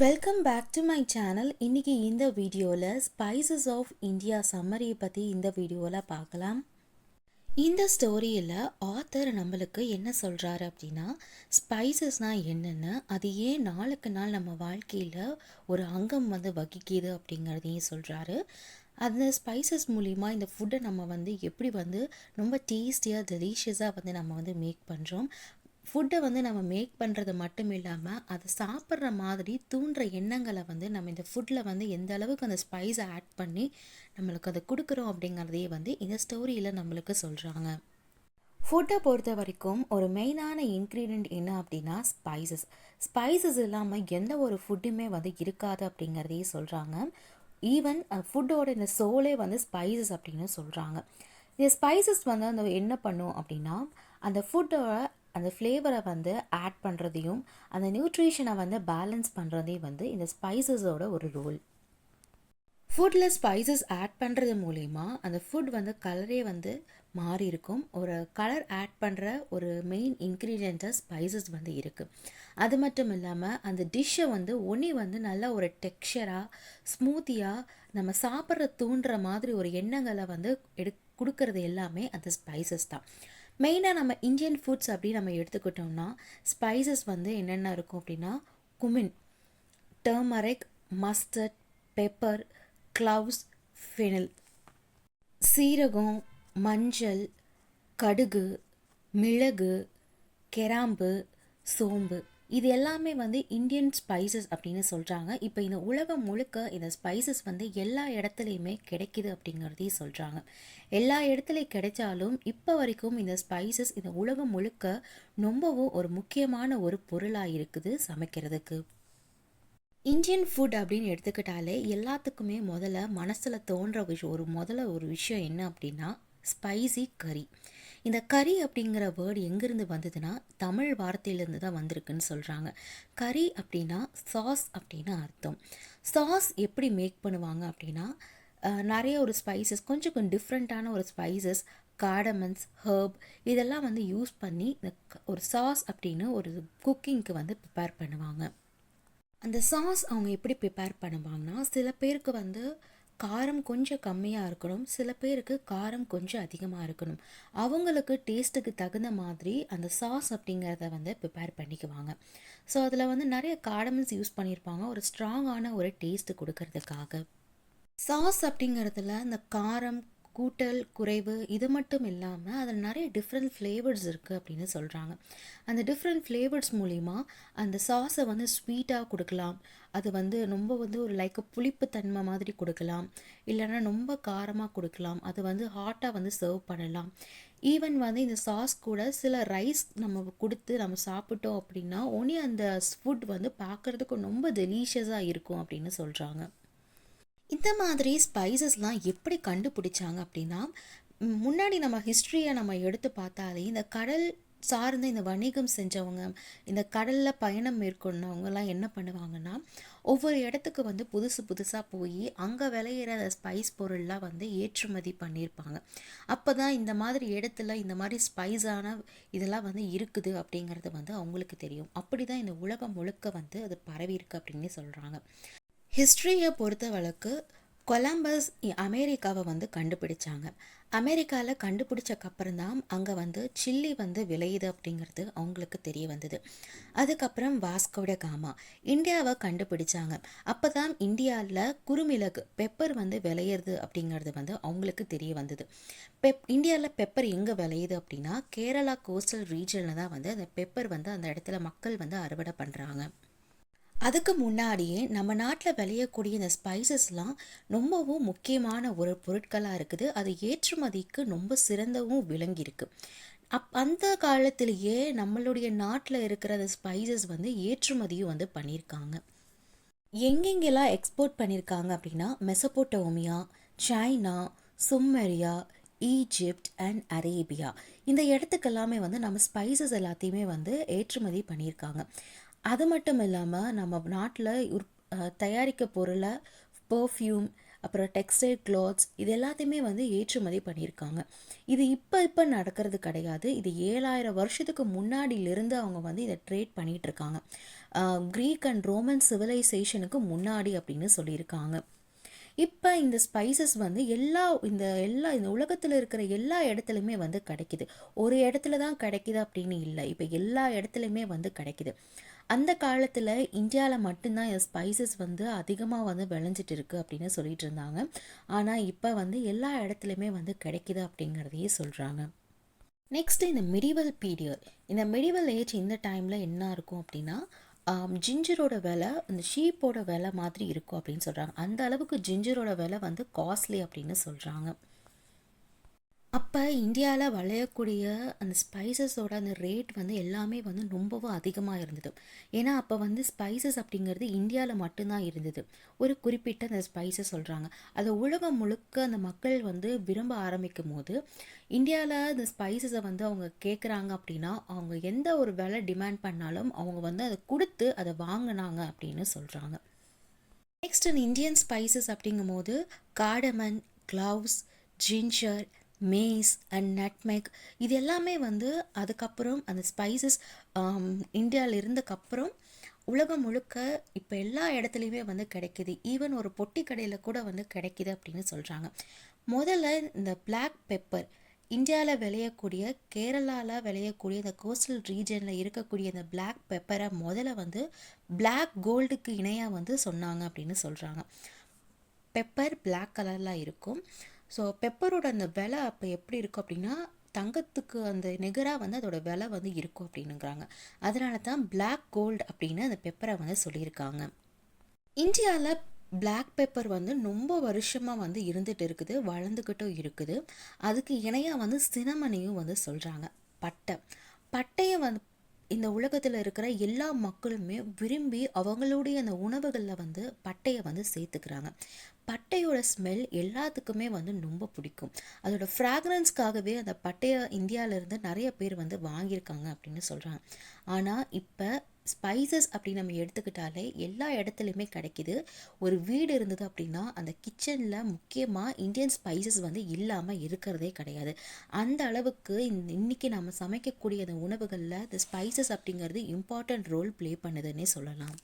Welcome back to my channel. இன்றைக்கி இந்த வீடியோவில் ஸ்பைசஸ் ஆஃப் இந்தியா சம்மரியை பற்றி இந்த வீடியோவில் பார்க்கலாம். இந்த ஸ்டோரியில் ஆத்தர் நம்மளுக்கு என்ன சொல்கிறாரு அப்படின்னா, ஸ்பைசஸ்னால் என்னென்னு, அது ஏன் நாளுக்கு நாள் நம்ம வாழ்க்கையில் ஒரு அங்கம் வகிக்குது அப்படிங்கிறதையும் சொல்கிறாரு. அந்த ஸ்பைசஸ் மூலிமா இந்த ஃபுட்டை நம்ம எப்படி ரொம்ப டேஸ்டியாக டெலிஷியஸாக நம்ம மேக் பண்ணுறோம். ஃபுட்டை நம்ம மேக் பண்ணுறது மட்டும் இல்லாமல் அதை சாப்பிட்ற மாதிரி தூண்டுற எண்ணங்களை நம்ம இந்த ஃபுட்டில் எந்த அளவுக்கு அந்த ஸ்பைஸை ஆட் பண்ணி நம்மளுக்கு அதை கொடுக்குறோம் அப்படிங்கிறதையே இந்த ஸ்டோரியில் நம்மளுக்கு சொல்கிறாங்க. ஃபுட்டை பொறுத்த வரைக்கும் ஒரு மெயினான இன்க்ரீடியண்ட் என்ன அப்படின்னா ஸ்பைசஸ் இல்லாமல் எந்த ஒரு ஃபுட்டுமே இருக்காது அப்படிங்கிறதையே சொல்கிறாங்க. ஈவன் ஃபுட்டோட இந்த சோலே ஸ்பைசஸ் அப்படின்னு சொல்கிறாங்க. இந்த ஸ்பைசஸ் அந்த என்ன பண்ணும் அப்படின்னா அந்த ஃபுட்டோட அந்த ஃப்ளேவரை ஆட் பண்ணுறதையும் அந்த நியூட்ரிஷனை பேலன்ஸ் பண்ணுறதையும் இந்த ஸ்பைசஸோட ஒரு ரோல். ஃபுட்டில் ஸ்பைசஸ் ஆட் பண்ணுறது மூலிமா அந்த ஃபுட் கலரே மாறி இருக்கும். ஒரு கலர் ஆட் பண்ணுற ஒரு மெயின் இன்க்ரீடியண்ட்டாக ஸ்பைசஸ் இருக்குது. அது மட்டும் இல்லாமல் அந்த டிஷ்ஷை ஒன்றி நல்லா ஒரு டெக்ஸ்சராக ஸ்மூத்தியாக நம்ம சாப்பிட்ற தூண்டுற மாதிரி ஒரு எண்ணங்களை கொடுக்கறது எல்லாமே அந்த ஸ்பைசஸ் தான். மெயினாக நம்ம இந்தியன் ஃபுட்ஸ் அப்படி நம்ம எடுத்துக்கிட்டோம்னா ஸ்பைசஸ் என்னென்ன இருக்கும் அப்படின்னா cumin, turmeric, mustard, pepper, cloves, fennel, சீரகம், மஞ்சள், கடுகு, மிளகு, கிராம்பு, சோம்பு, இது எல்லாமே இந்தியன் ஸ்பைசஸ் அப்படின்னு சொல்கிறாங்க. இப்போ இந்த உலகம் முழுக்க இந்த ஸ்பைசஸ் எல்லா இடத்துலையுமே கிடைக்கிது அப்படிங்கிறதையும் சொல்கிறாங்க. எல்லா இடத்துலையும் கிடைச்சாலும் இப்போ வரைக்கும் இந்த ஸ்பைசஸ் இந்த உலகம் முழுக்க ரொம்பவும் ஒரு முக்கியமான ஒரு பொருளாக இருக்குது சமைக்கிறதுக்கு. இந்தியன் ஃபுட் அப்படின்னு எடுத்துக்கிட்டாலே எல்லாத்துக்குமே முதல்ல மனசில் தோன்ற ஒரு விஷயம் என்ன அப்படின்னா ஸ்பைசி கறி. இந்த கறி அப்படிங்கிற வேர்டு எங்கேருந்து வந்ததுன்னா தமிழ் வார்த்தையிலேருந்து தான் வந்திருக்குன்னு சொல்கிறாங்க. கறி அப்படின்னா சாஸ் அப்படின்னு அர்த்தம். சாஸ் எப்படி மேக் பண்ணுவாங்க அப்படின்னா நிறைய ஒரு ஸ்பைசஸ் கொஞ்சம் டிஃப்ரெண்ட்டான ஒரு ஸ்பைசஸ், கார்டமன்ஸ், ஹர்ப் இதெல்லாம் யூஸ் பண்ணி ஒரு சாஸ் அப்படின்னு ஒரு குக்கிங்க்கு ப்ரிப்பேர் பண்ணுவாங்க. அந்த சாஸ் அவங்க எப்படி ப்ரிப்பேர் பண்ணுவாங்கன்னா சில பேருக்கு காரம் கொஞ்சம் கம்மியாக இருக்கணும், சில பேருக்கு காரம் கொஞ்சம் அதிகமாக இருக்கணும். அவங்களுக்கு டேஸ்ட்டுக்கு தகுந்த மாதிரி அந்த சாஸ் அப்படிங்கிறத ப்ரிப்பேர் பண்ணிக்குவாங்க. ஸோ அதில் நிறைய கார்டமன்ஸ் யூஸ் பண்ணியிருப்பாங்க ஒரு ஸ்ட்ராங்கான ஒரு டேஸ்ட்டு கொடுக்கறதுக்காக. சாஸ் அப்படிங்கிறதுல இந்த காரம் கூட்டல் குறைவு இது மட்டும் இல்லாமல் அதில் நிறைய டிஃப்ரெண்ட் ஃப்ளேவர்ஸ் இருக்குது அப்படின்னு சொல்கிறாங்க. அந்த டிஃப்ரெண்ட் ஃப்ளேவர்ஸ் மூலிமா அந்த சாஸை ஸ்வீட்டாக கொடுக்கலாம், அது ரொம்ப ஒரு புளிப்பு தன்மை மாதிரி கொடுக்கலாம், இல்லைன்னா ரொம்ப காரமாக கொடுக்கலாம், அது ஹாட்டாக சர்வ் பண்ணலாம். ஈவன் இந்த சாஸ் கூட சில ரைஸ் நம்ம கொடுத்து நம்ம சாப்பிட்டோம் அப்படின்னா ஒன்றி அந்த ஃபுட் பார்க்குறதுக்கு ரொம்ப டெலிஷியஸாக இருக்கும் அப்படின்னு சொல்கிறாங்க. இந்த மாதிரி ஸ்பைசஸ்லாம் எப்படி கண்டுபிடிச்சாங்க அப்படின்னா முன்னாடி நம்ம ஹிஸ்ட்ரியை நம்ம எடுத்து பார்த்தாலே இந்த கடல் சார்ந்த இந்த வணிகம் செஞ்சவங்க, இந்த கடலில் பயணம் மேற்கொண்டவங்கலாம் என்ன பண்ணுவாங்கன்னா ஒவ்வொரு இடத்துக்கு புதுசு புதுசாக போய் அங்கே விளையிற ஸ்பைஸ் பொருள்லாம் ஏற்றுமதி பண்ணியிருப்பாங்க. அப்போ தான் இந்த மாதிரி இடத்துல இந்த மாதிரி ஸ்பைஸான இதெல்லாம் இருக்குது அப்படிங்கிறது அவங்களுக்கு தெரியும். அப்படி தான் இந்த உலகம் முழுக்க அது பரவி இருக்கு அப்படின்னு சொல்கிறாங்க. ஹிஸ்ட்ரியை பொறுத்த வழக்கு கொலம்பஸ் அமெரிக்காவை கண்டுபிடிச்சாங்க. அமெரிக்காவில் கண்டுபிடிச்சக்கப்புறம் தான் அங்கே சில்லி விளையுது அப்படிங்கிறது அவங்களுக்கு தெரிய வந்தது. அதுக்கப்புறம் வாஸ்கோட காமா இந்தியாவை கண்டுபிடிச்சாங்க. அப்போ தான் இந்தியாவில் குறுமிளகு பெப்பர் விளையிறது அப்படிங்கிறது அவங்களுக்கு தெரிய வந்தது. இந்தியாவில் பெப்பர் எங்கே விளையுது அப்படின்னா கேரளா கோஸ்டல் ரீஜனில் தான் அந்த பெப்பர் அந்த இடத்துல மக்கள் அறுவடை பண்ணுறாங்க. அதுக்கு முன்னாடியே நம்ம நாட்டில் விளையக்கூடிய இந்த ஸ்பைசஸ்லாம் ரொம்பவும் முக்கியமான ஒரு பொருட்களாக இருக்குது. அது ஏற்றுமதிக்கு ரொம்ப சிறந்தவும் விளங்கியிருக்கு. அந்த காலத்திலேயே நம்மளுடைய நாட்டில் இருக்கிற அந்த ஸ்பைசஸ் ஏற்றுமதியும் பண்ணியிருக்காங்க. எங்கெங்கெல்லாம் எக்ஸ்போர்ட் பண்ணியிருக்காங்க அப்படின்னா மெசபோட்டோமியா, சைனா, சும்மரியா, ஈஜிப்ட் அண்ட் அரேபியா இந்த இடத்துக்கெல்லாமே நம்ம ஸ்பைசஸ் எல்லாத்தையுமே ஏற்றுமதி பண்ணியிருக்காங்க. அது மட்டும் இல்லாமல் நம்ம நாட்டில் தயாரிக்க பொருளை பர்ஃப்யூம், அப்புறம் டெக்ஸ்டைல் கிளாத்ஸ் இது எல்லாத்தையுமே ஏற்றுமதி பண்ணியிருக்காங்க. இது இப்போ நடக்கிறது கிடையாது. இது 7000 வருஷத்துக்கு முன்னாடியிலிருந்து அவங்க இதை ட்ரேட் பண்ணிகிட்டு இருக்காங்க. க்ரீக் அண்ட் ரோமன் சிவிலைசேஷனுக்கு முன்னாடி அப்படின்னு சொல்லியிருக்காங்க. இப்போ இந்த ஸ்பைசஸ் வந்து இந்த உலகத்தில் இருக்கிற எல்லா இடத்துலையுமே வந்து கிடைக்குது. ஒரு இடத்துல தான் கிடைக்குது அப்படின்னு இல்லை, இப்போ எல்லா இடத்துலையுமே வந்து கிடைக்குது. அந்த காலத்தில் இந்தியாவில் மட்டும்தான் இந்த ஸ்பைசஸ் வந்து அதிகமாக வந்து விளைஞ்சிட்டு இருக்கு அப்படின்னு சொல்லிட்டு இருந்தாங்க. ஆனால் இப்போ வந்து எல்லா இடத்துலையுமே வந்து கிடைக்குது அப்படிங்கிறதையே சொல்கிறாங்க. நெக்ஸ்ட் இந்த மிடிவல் பீரியட், இந்த மிடிவல் ஏஜ் இந்த டைமில் என்ன இருக்கும் அப்படின்னா ஜிஞ்சரோட விலை இந்த ஷீப்போட விலை மாதிரி இருக்கும் அப்படின்னு சொல்கிறாங்க. அந்த அளவுக்கு ஜிஞ்சரோட விலை வந்து காஸ்ட்லி அப்படின்னு சொல்கிறாங்க. அப்போ இந்தியாவில் விளையக்கூடிய அந்த ஸ்பைசஸோட அந்த ரேட் வந்து எல்லாமே வந்து ரொம்பவும் அதிகமாக இருந்தது. ஏன்னா அப்போ வந்து ஸ்பைசஸ் அப்படிங்கிறது இந்தியாவில் மட்டும்தான் இருந்தது. ஒரு குறிப்பிட்ட அந்த ஸ்பைசஸ் சொல்கிறாங்க, அது உலகம் முழுக்க அந்த மக்கள் வந்து விரும்ப ஆரம்பிக்கும் போது இந்தியாவில் இந்த ஸ்பைசஸை வந்து அவங்க கேட்குறாங்க அப்படின்னா அவங்க எந்த ஒரு விலை டிமாண்ட் பண்ணாலும் அவங்க வந்து அதை கொடுத்து அதை வாங்கினாங்க அப்படின்னு சொல்கிறாங்க. நெக்ஸ்ட் இந்தியன் ஸ்பைசஸ் அப்படிங்கும் போது cardamom, cloves, ginger, mace and nutmeg, இது எல்லாமே வந்து அதுக்கப்புறம் அந்த ஸ்பைசஸ் இந்தியாவில் இருந்தக்கப்புறம் உலகம் முழுக்க இப்போ எல்லா இடத்துலையுமே வந்து கிடைக்கிது. ஈவன் ஒரு பொட்டி கடையில் கூட வந்து கிடைக்கிது அப்படின்னு சொல்கிறாங்க. முதல்ல இந்த பிளாக் பெப்பர் இந்தியாவில் விளையக்கூடிய, கேரளாவில் விளையக்கூடிய இந்த கோஸ்டல் ரீஜனில் இருக்கக்கூடிய இந்த பிளாக் பெப்பரை முதல்ல வந்து பிளாக் கோல்டுக்கு இணையாக வந்து சொன்னாங்க அப்படின்னு சொல்கிறாங்க. பெப்பர் பிளாக் கலரில் இருக்கும். ஸோ பெப்பரோட அந்த விலை அப்போ எப்படி இருக்கும் அப்படின்னா தங்கத்துக்கு அந்த நிகராக வந்து அதோட விலை வந்து இருக்கும் அப்படின்னுங்கிறாங்க. அதனால தான் பிளாக் கோல்டு அப்படின்னு அந்த பெப்பரை வந்து சொல்லியிருக்காங்க. இந்தியாவில் பிளாக் பெப்பர் வந்து ரொம்ப வருஷமாக வந்து இருந்துகிட்டு இருக்குது, வளர்ந்துக்கிட்டும் இருக்குது. அதுக்கு இணையாக வந்து சினமனையும் வந்து சொல்கிறாங்க. பட்டையை வந்து இந்த உலகத்தில் இருக்கிற எல்லா மக்களுமே விரும்பி அவங்களுடைய அந்த உணவுகளில் வந்து பட்டையை வந்து சேர்த்துக்கிறாங்க. பட்டையோட ஸ்மெல் எல்லாத்துக்குமே வந்து ரொம்ப பிடிக்கும். அதோட ஃப்ராக்ரன்ஸ்க்காகவே அந்த பட்டையை இந்தியாவிலேருந்து நிறைய பேர் வந்து வாங்கியிருக்காங்க அப்படின்னு சொல்கிறாங்க. ஆனால் இப்போ ஸ்பைசஸ் அப்படின்னு நம்ம எடுத்துக்கிட்டாலே எல்லா இடத்துலையுமே கிடைக்கிது. ஒரு வீடு இருந்தது அப்படின்னா அந்த கிச்சனில் முக்கியமாக இந்தியன் ஸ்பைசஸ் வந்து இல்லாமல் இருக்கிறதே கிடையாது. அந்த அளவுக்கு இன்னைக்கு நம்ம சமைக்கக்கூடிய அந்த உணவுகளில் இந்த ஸ்பைசஸ் அப்படிங்கிறது இம்பார்ட்டன்ட் ரோல் ப்ளே பண்ணுதுன்னே சொல்லலாம்.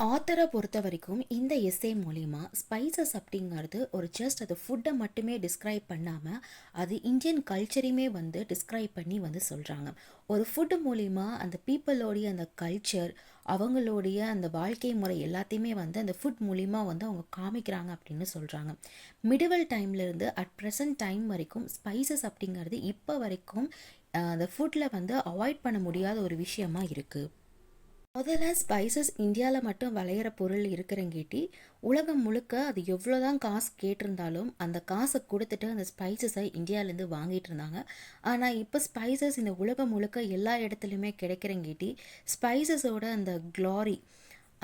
ஆத்தரை பொறுத்த வரைக்கும் இந்த எஸ்ஸே மூலிமா ஸ்பைசஸ் அப்படிங்கிறது ஒரு ஜஸ்ட் அது ஃபுட்டை மட்டுமே டிஸ்கிரைப் பண்ணாமல் அது இந்தியன் கல்ச்சரையுமே வந்து டிஸ்கிரைப் பண்ணி வந்து சொல்கிறாங்க. ஒரு ஃபுட்டு மூலிமா அந்த பீப்புளோடைய அந்த கல்ச்சர், அவங்களுடைய அந்த வாழ்க்கை முறை எல்லாத்தையுமே வந்து அந்த ஃபுட் மூலிமா வந்து அவங்க காமிக்கிறாங்க அப்படின்னு சொல்கிறாங்க. மிடிவல் டைம்லேருந்து அட் ப்ரெசன்ட் டைம் வரைக்கும் ஸ்பைசஸ் அப்படிங்கிறது இப்போ வரைக்கும் அந்த ஃபுட்டில் வந்து அவாய்ட் பண்ண முடியாத ஒரு விஷயமா இருக்குது. முதல்ல ஸ்பைசஸ் இந்தியாவில் மட்டும் விளையிற பொருள் இருக்கிறங்கேட்டி உலகம் முழுக்க அது எவ்வளோதான் காசு கேட்டிருந்தாலும் அந்த காசை கொடுத்துட்டு அந்த ஸ்பைசஸை இந்தியாவிலேருந்து வாங்கிட்டு இருந்தாங்க. ஆனால் இப்போ ஸ்பைசஸ் இந்த உலகம் முழுக்க எல்லா இடத்துலையுமே கிடைக்கிறங்கேட்டி ஸ்பைசஸோட அந்த க்ளாரி,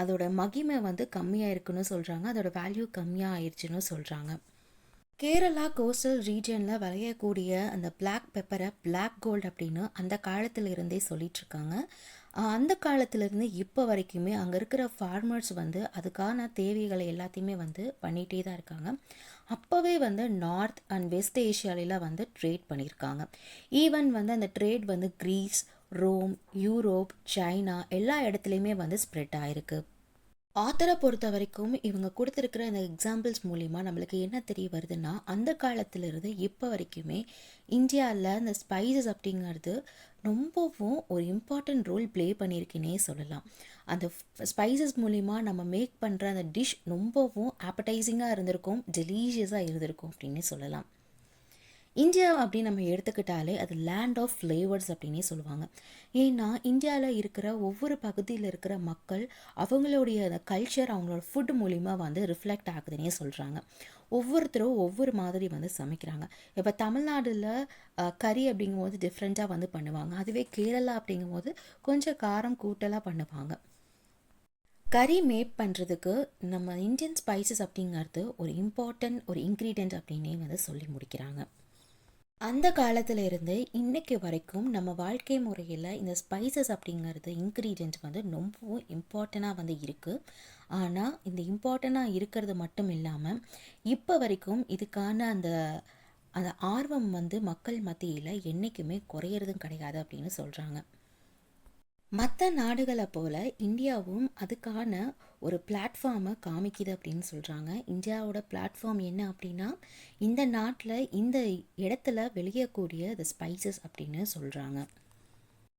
அதோட மகிமை வந்து கம்மியாக இருக்குன்னு சொல்கிறாங்க, அதோட வேல்யூ கம்மியாக ஆயிடுச்சுன்னு சொல்கிறாங்க. கேரளா கோஸ்டல் ரீஜனில் விளையக்கூடிய அந்த பிளாக் பெப்பரை பிளாக் கோல்டு அப்படின்னு அந்த காலத்தில் இருந்தே சொல்லிகிட்ருக்காங்க. அந்த காலத்துலேருந்து இப்போ வரைக்குமே அங்கே இருக்கிற ஃபார்மர்ஸ் வந்து அதுக்கான தேவைகளை எல்லாத்தையுமே வந்து பண்ணிகிட்டே தான் இருக்காங்க. அப்போவே வந்து நார்த் அண்ட் வெஸ்ட் ஏஷியாவில வந்து ட்ரேட் பண்ணியிருக்காங்க. ஈவன் வந்து அந்த ட்ரேட் வந்து கிரீஸ், ரோம், யூரோப், சைனா எல்லா இடத்துலையுமே வந்து ஸ்ப்ரெட் ஆகிருக்கு. ஆத்தரை பொறுத்த வரைக்கும் இவங்க கொடுத்துருக்கிற இந்த எக்ஸாம்பிள்ஸ் மூலிமா நம்மளுக்கு என்ன தெரிய வருதுன்னா அந்த காலத்திலிருந்து இப்போ வரைக்குமே இந்தியாவில் இந்த ஸ்பைசஸ் அப்படிங்கிறது ரொம்பவும் ஒரு இம்பார்ட்டன்ட் ரோல் ப்ளே பண்ணியிருக்குன்னே சொல்லலாம். அந்த ஸ்பைசஸ் மூலிமா நம்ம மேக் பண்ணுற அந்த டிஷ் ரொம்பவும் ஆப்படைசிங்காக இருந்திருக்கும், டெலீஷியஸாக இருந்திருக்கும் அப்படின்னே சொல்லலாம். இந்தியா அப்படின்னு நம்ம எடுத்துக்கிட்டாலே அது லேண்ட் ஆஃப் ஃப்ளேவர்ஸ் அப்படின்னே சொல்லுவாங்க. ஏன்னா இந்தியாவில் இருக்கிற ஒவ்வொரு பகுதியில் இருக்கிற மக்கள் அவங்களுடைய அந்த கல்ச்சர் அவங்களோட ஃபுட் மூலிமா வந்து ரிஃப்ளெக்ட் ஆகுதுன்னே சொல்கிறாங்க. ஒவ்வொருத்தரும் ஒவ்வொரு மாதிரி வந்து சமைக்கிறாங்க. இப்போ தமிழ்நாட்டில் கறி அப்படிங்கும்போது டிஃப்ரெண்ட்டாக வந்து பண்ணுவாங்க. அதுவே கேரளா அப்படிங்கும்போது கொஞ்சம் காரம் கூட்டலாக பண்ணுவாங்க. கறி மேக் பண்ணுறதுக்கு நம்ம இந்தியன் ஸ்பைசஸ் அப்படிங்கிறது ஒரு இம்பார்ட்டன்ட் ஒரு இன்க்ரீடியன்ட் அப்படின்னே வந்து சொல்லி முடிக்கிறாங்க. அந்த காலத்தில் இருந்து இன்றைக்கு வரைக்கும் நம்ம வாழ்க்கை முறையில் இந்த ஸ்பைசஸ் அப்படிங்கிறது இன்க்ரீடியன்ட் வந்து ரொம்பவும் இம்பார்ட்டண்ட்டாக வந்து இருக்குது. ஆனால் இந்த இம்பார்ட்டண்ட்டாக இருக்கிறது மட்டும் இல்லாமல் இப்போ வரைக்கும் இதுக்கான அந்த அந்த ஆர்வம் வந்து மக்கள் மத்தியில் என்றைக்குமே குறையிறதும் கிடையாது அப்படின்னு சொல்கிறாங்க. மற்ற நாடுகளை போல் இந்தியாவும் அதுக்கான ஒரு பிளாட்ஃபார்மை காமிக்குது அப்படின்னு சொல்கிறாங்க. இந்தியாவோட பிளாட்ஃபார்ம் என்ன அப்படின்னா, இந்த நாட்டில் இந்த இடத்துல விளையக்கூடிய த ஸ்பைசஸ் அப்படின்னு சொல்கிறாங்க.